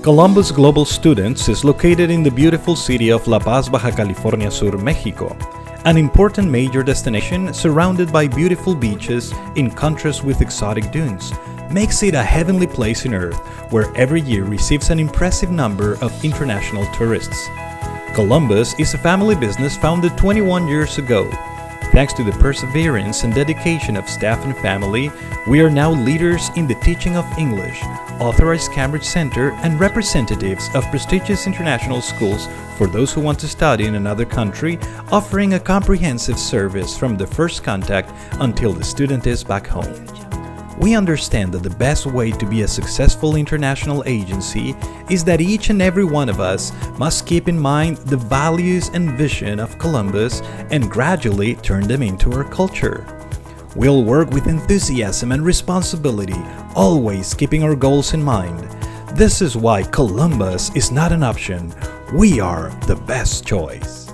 Columbus Global Students is located in the beautiful city of La Paz, Baja California Sur, Mexico, an important major destination surrounded by beautiful beaches in contrast with exotic dunes, makes it a heavenly place on earth where every year receives an impressive number of international tourists. Columbus is a family business founded 21 years ago. Thanks to the perseverance and dedication of staff and family, we are now leaders in the teaching of English, authorized Cambridge Center, and representatives of prestigious international schools for those who want to study in another country, offering a comprehensive service from the first contact until the student is back home. We understand that the best way to be a successful international agency is that each and every one of us must keep in mind the values and vision of Columbus and gradually turn them into our culture. We'll work with enthusiasm and responsibility, always keeping our goals in mind. This is why Columbus is not an option. We are the best choice.